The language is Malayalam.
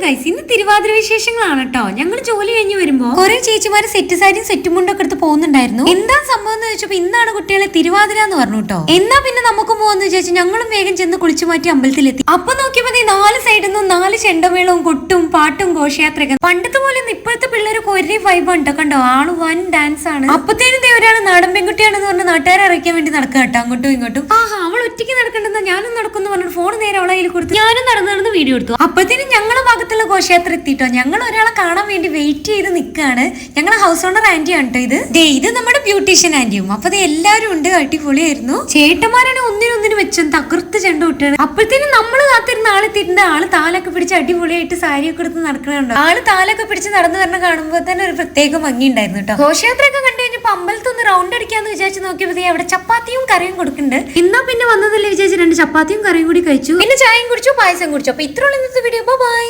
ഗൈസ്, ഇന്ന് തിരുവാതിര വിശേഷങ്ങളാണ് കേട്ടോ. ഞങ്ങൾ ജോലി കഴിഞ്ഞ് വരുമ്പോ കുറെ ചേച്ചിമാര് സെറ്റ് സാരിയും സെറ്റ് മുണ്ടൊക്കെ എടുത്ത് പോകുന്നുണ്ടായിരുന്നു. എന്താ സംഭവം എന്ന് ചോദിച്ചപ്പോ ഇന്നാണ് കുട്ടികളെ തിരുവാതിര എന്ന് പറഞ്ഞു കേട്ടോ. എന്നാ പിന്നെ നമുക്ക് പോവാന്ന് വിചാരിച്ചു ഞങ്ങളും വേഗം ചെന്ന് കുളിച്ചു മാറ്റി അമ്പലത്തിലെത്തി. അപ്പൊ നോക്കിയപ്പോ 4 സൈഡിൽ നിന്നും 4 ചെണ്ടമേളവും കൊട്ടും പാട്ടും ഘോഷയാത്രയൊക്കെ. പണ്ടത്തെ പോലെ ഇപ്പോഴത്തെ പിള്ളേർക്ക് ഒരേ വൈബാണ് കേട്ടോ. കണ്ടോ, ആള് വൻ ഡാൻസ് ആണ്. അപ്പത്തേനും ഒരാള് നാടൻ പെൺകുട്ടിയാണെന്ന് പറഞ്ഞ് നാട്ടുകാരെ അറിയിക്കാൻ വേണ്ടി നടക്കുക കേട്ടോ, അങ്ങോട്ടും ഇങ്ങോട്ടും. അവൾ ഒറ്റയ്ക്ക് നടക്കണ്ടെന്നാ ഞാനും നടക്കുന്നു പറഞ്ഞു ഫോൺ നേരെ അവളെ കയ്യിൽ കൊടുത്തു. ഞാനും നടന്ന് വീഡിയോ എടുത്തു. അപ്പത്തേനും ഞങ്ങളെ ഭാഗത്തുള്ള ഘോഷയാത്ര എത്തിട്ടോ. ഞങ്ങൾ ഒരാളെ കാണാൻ വേണ്ടി വെയിറ്റ് ചെയ്ത് നിൽക്കുകയാണ്. ഞങ്ങളെ ഹൗസ് ഓണർ ആന്റിയാണ് കേട്ടോ ഇത് നമ്മുടെ ബ്യൂട്ടീഷ്യൻ ആന്റിയും. അപ്പൊ അത് എല്ലാവരും ഉണ്ട്, അടിപൊളിയായിരുന്നു. ചേട്ടന്മാരാണ് ഒന്നിനൊന്നിന് വെച്ചും തകർത്ത് ചെണ്ട വിട്ടാണ്. അപ്പോഴത്തേനും നമ്മൾ കാത്തിരുന്ന ആളെത്തിയിട്ടുണ്ട്. ആള് താലൊക്കെ പിടിച്ച് അടിപൊളിയായിട്ട് സാരിയൊക്കെ എടുത്ത് നടക്കണുണ്ടോ. ആള് താലൊക്കെ പിടിച്ച് നടന്നു വരണം കാണുമ്പോൾ തന്നെ ഒരു പ്രത്യേക ഭംഗി ഉണ്ടായിരുന്നു കേട്ടോ. ഘോഷയാത്രയൊക്കെ കണ്ടു കഴിഞ്ഞപ്പോ അമ്പലത്തൊന്ന് റൗണ്ട് അടിക്കാന്ന് വിചാരിച്ച് നോക്കിയപ്പോ അവിടെ ചപ്പാത്തിയും കറിയും കൊടുക്കുന്നുണ്ട്. ഇന്നാ പിന്നെ വന്നതല്ലേ വിചാരിച്ച് 2 ചപ്പാത്തിയും കറിയും കൂടി കഴിച്ചു. പിന്നെ ചായയും കുടിച്ചു, പായസം കുടിച്ചു. അപ്പൊ ഇത്രയുള്ള ഇന്നത്തെ വീഡിയോ. ബൈ.